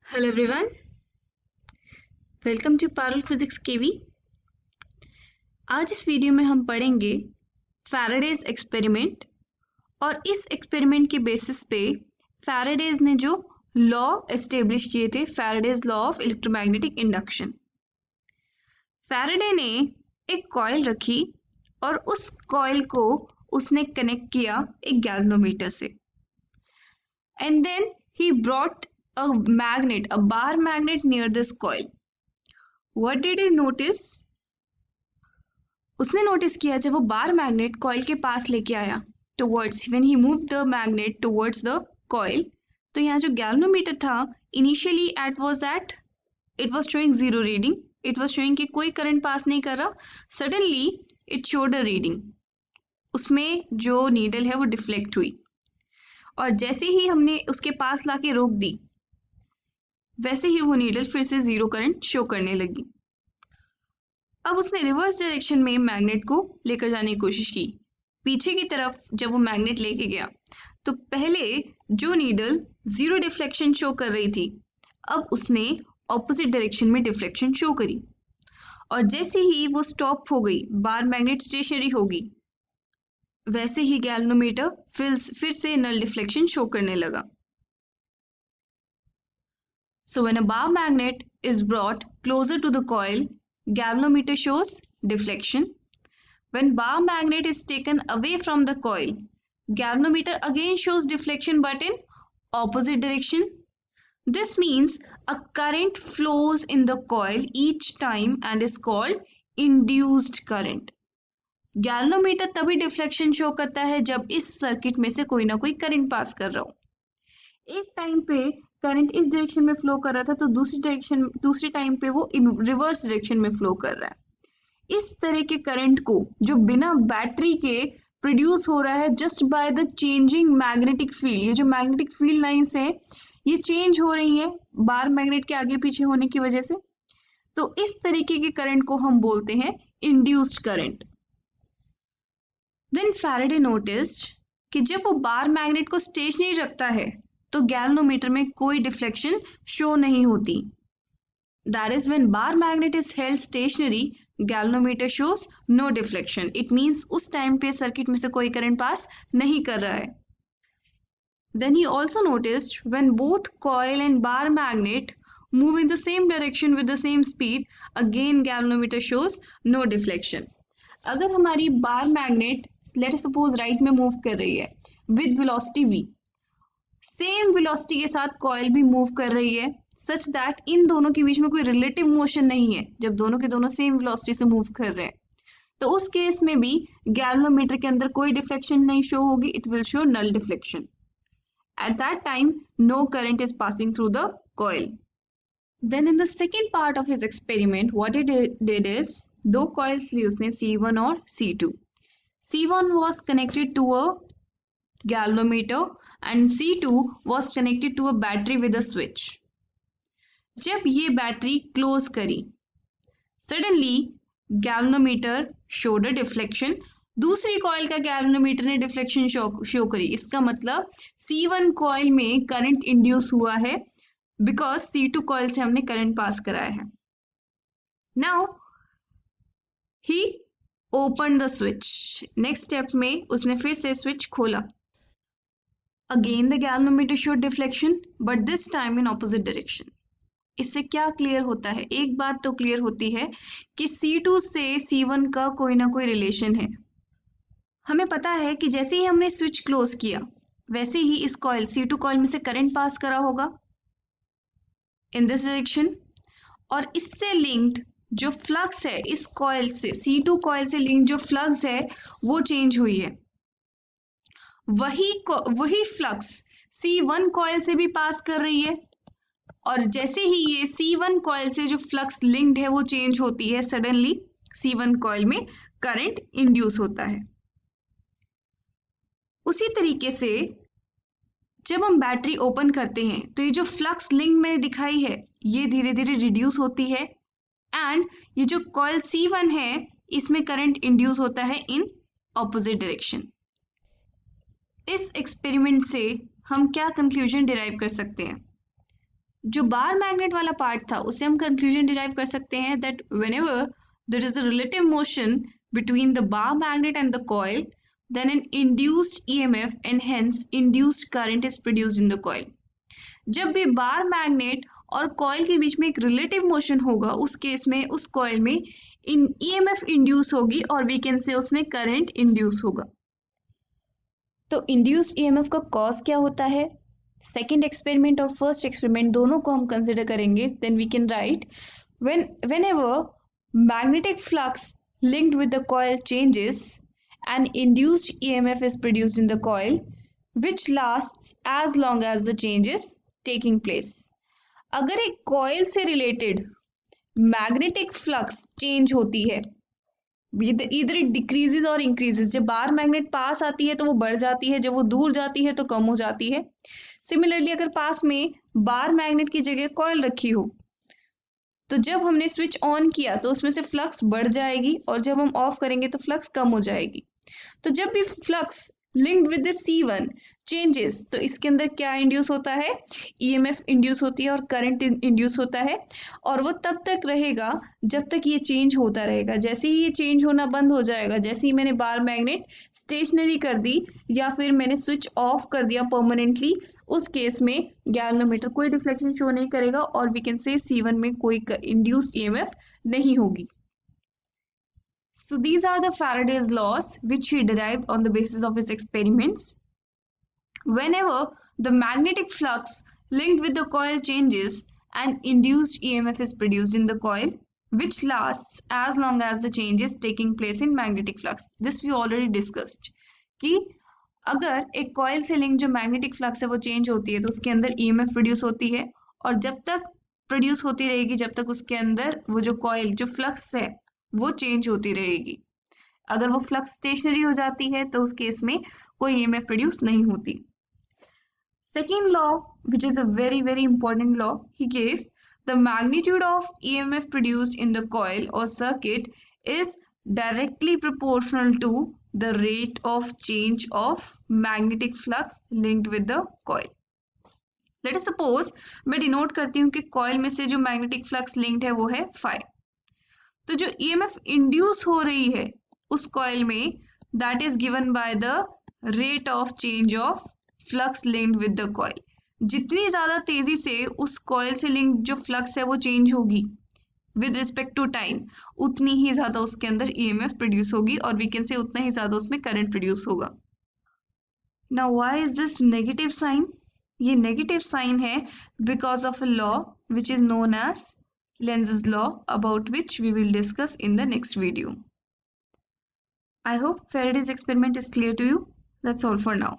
Hello everyone, welcome to Parul physics KV. आज इस video में हम पढ़ेंगे फैराडेज एक्सपेरिमेंट और इस एक्सपेरिमेंट के बेसिस पे फैराडेज ने जो लॉ एस्टेब्लिश किए थे, Faraday's law of electromagnetic induction. Faraday ने एक कॉइल रखी और उस कॉइल को उसने कनेक्ट किया एक गैल्वेनोमीटर से, and then he brought a magnet, a bar magnet near this coil. What did he notice? उसने नोटिस किया जब वो बार मैग्नेट कॉइल के पास लेके आया towards, when he move the magnet towards the coil, तो यहाँ जो गैल्वेनोमीटर था initially it was showing zero reading, it was showing कि कोई करंट पास नहीं कर रहा। Suddenly it showed a reading, उसमें जो नीडल है वो डिफ्लेक्ट हुई और जैसे ही हमने उसके पास लाके रोक दी वैसे ही वो नीडल फिर से जीरो करंट शो करने लगी। अब उसने रिवर्स डायरेक्शन में मैग्नेट को लेकर जाने की कोशिश की। पीछे की तरफ जब वो मैग्नेट लेके गया तो पहले जो नीडल जीरो डिफ्लेक्शन शो कर रही थी, अब उसने ऑपोजिट डायरेक्शन में डिफ्लेक्शन शो करी और जैसे ही वो स्टॉप हो गई, बार मैग्नेट स्टेशनरी होगी, वैसे ही गैल्वेनोमीटर फिर से नल डिफ्लेक्शन शो करने लगा। So when a bar magnet is brought closer to the coil, galvanometer shows deflection. When bar magnet is taken away from the coil, galvanometer again shows deflection but in opposite direction. This means a current flows in the coil each time and is called induced current. Galvanometer तभी deflection show करता है जब इस circuit में से कोई ना कोई करंट पास कर रहा हो। एक टाइम पे करंट इस डायरेक्शन में फ्लो कर रहा था तो दूसरी टाइम पे वो इन रिवर्स डायरेक्शन में फ्लो कर रहा है। इस तरह के करंट को जो बिना बैटरी के प्रोड्यूस हो रहा है just by the changing magnetic field, ये जो मैग्नेटिक फील्ड लाइंस है ये चेंज हो रही है बार मैग्नेट के आगे पीछे होने की वजह से, तो इस तरीके के करंट को हम बोलते हैं induced current. Then Faraday noticed कि जब वो बार मैग्नेट को स्टेशनरी रखता है तो गैल्वेनोमीटर में कोई डिफ्लेक्शन शो नहीं होती। That is when bar magnet is held stationary, galvanometer shows no deflection. It means उस टाइम पे सर्किट में से कोई करंट पास नहीं कर रहा है। Then he also noticed when both coil and bar magnet move in the same direction with the same speed, again galvanometer shows no deflection. अगर हमारी bar magnet let suppose right में move कर रही है with velocity v, same velocity के साथ coil भी move कर रही है सच दैट इन दोनों के बीच में कोई रिलेटिव मोशन नहीं है, जब दोनों के दोनों सेम वेलोसिटी से मूव कर रहे हैं तो उस केस में भी गैल्वेनोमीटर के अंदर कोई डिफ्लेक्शन नहीं शो होगी, it will show null deflection. At that time no current is passing through the coil. Then in the second part of his experiment, what he did is दो coils ली उसने C1 और C2. C1 was connected to a galvanometer and C2 was connected to a battery with a switch. जब ये battery close करी, suddenly galvanometer showed a deflection, दूसरी coil का galvanometer ने deflection show करी। इसका मतलब C1 कॉइल में करंट इंड्यूस हुआ है बिकॉज C2 कॉइल से हमने करंट पास कराया है। Now he open the switch, next step में उसने फिर से स्विच खोला। Again the galvanometer showed deflection but this time in opposite direction. इससे क्या क्लियर होता है? एक बात तो क्लियर होती है कि C2 से C1 का कोई ना कोई रिलेशन है। हमें पता है कि जैसे ही हमने स्विच क्लोज किया वैसे ही इस कॉइल C2 कॉइल में से करंट पास करा होगा इन दिस डायरेक्शन, और इससे लिंक्ड जो फ्लक्स है इस कॉइल से C2 कॉइल से लिंक्ड जो फ्लक्स है वो चेंज हुई है। वही फ्लक्स C1 कॉइल से भी पास कर रही है और जैसे ही ये C1 कॉइल से जो फ्लक्स लिंक्ड है वो चेंज होती है, सडनली C1 कॉइल में करंट इंड्यूस होता है। उसी तरीके से जब हम बैटरी ओपन करते हैं तो ये जो फ्लक्स लिंक मैंने दिखाई है ये धीरे धीरे रिड्यूस होती है एंड ये जो कॉइल C1 है इसमें करंट इंड्यूस होता है इन ऑपोजिट डायरेक्शन। इस एक्सपेरिमेंट से हम क्या कंक्लूजन डिराइव कर सकते हैं? जो बार मैग्नेट वाला पार्ट था उससे हम कंक्लूजन डिराइव कर सकते हैं that whenever there is a relative motion between the bar magnet and the coil then an induced EMF and hence induced current is produced in the coil. जब भी bar magnet और coil के बीच में एक relative motion होगा उस case में उस कॉइल में ईएमएफ इंड्यूस होगी और वी कैन से उसमें करंट इंड्यूस होगा। तो इंड्यूस्ड ईएमएफ का कॉज क्या होता है? सेकेंड एक्सपेरिमेंट और फर्स्ट एक्सपेरिमेंट दोनों को हम कंसिडर करेंगे। Then we can write whenever magnetic flux linked with the coil changes an induced EMF is produced in the coil which lasts as long as the change is taking place। अगर एक coil से related magnetic flux change होती है, इधर it decreases और increases, जब bar magnet पास आती है तो वो बढ़ जाती है, जब वो दूर जाती है तो कम हो जाती है। सिमिलरली अगर पास में बार मैग्नेट की जगह कॉइल रखी हो तो जब हमने स्विच ऑन किया तो उसमें से फ्लक्स बढ़ जाएगी और जब हम ऑफ करेंगे तो फ्लक्स कम हो जाएगी। तो जब भी flux linked with the C1 changes तो इसके अंदर क्या इंड्यूस होता है? ईएमएफ इंड्यूस होती है और करंट इंड्यूस होता है और वो तब तक रहेगा जब तक ये चेंज होता रहेगा। जैसे ही ये चेंज होना बंद हो जाएगा, जैसे ही मैंने बार मैग्नेट स्टेशनरी कर दी या फिर मैंने स्विच ऑफ कर दिया परमानेंटली, उस केस में गैल्वेनोमीटर कोई डिफ्लेक्शन शो नहीं करेगा और वी कैन से C1 में कोई इंड्यूस्ड ईएमएफ नहीं होगी। So these are the Faraday's laws which he derived on the basis of his experiments. Whenever the magnetic flux linked with the coil changes, an induced EMF is produced in the coil which lasts as long as the change is taking place in magnetic flux. This we already discussed कि अगर एक coil से link जो magnetic flux है वो change होती है तो उसके अंदर ईएमएफ प्रोड्यूस होती है और जब तक प्रोड्यूस होती रहेगी जब तक उसके अंदर वो जो कॉइल जो फ्लक्स है वो चेंज होती रहेगी। अगर वो फ्लक्स स्टेशनरी हो जाती है तो उस केस में कोई ईएमएफ प्रोड्यूस नहीं होती। Second law which is a very very important law, he gave the magnitude of EMF produced in the coil और circuit is directly proportional to the rate of change of magnetic flux linked with the coil. Let us suppose मैं denote करती हूँ कि coil में से जो magnetic flux linked है वो है फाई, तो जो ईएमएफ इंड्यूस हो रही है उस कॉइल में that is given by the rate of change of flux linked with the coil. जितनी ज्यादा तेजी से उस कॉइल से लिंक जो फ्लक्स है वो चेंज होगी विद रिस्पेक्ट टू टाइम, उतनी ही ज्यादा उसके अंदर ईएमएफ प्रोड्यूस होगी और वी कैन से उतना ही ज्यादा उसमें करंट प्रोड्यूस होगा। Now why is this negative sign? ये नेगेटिव साइन है because of a law which is known as Lenz's law, about which we will discuss in the next video. I hope Faraday's experiment is clear to you. That's all for now.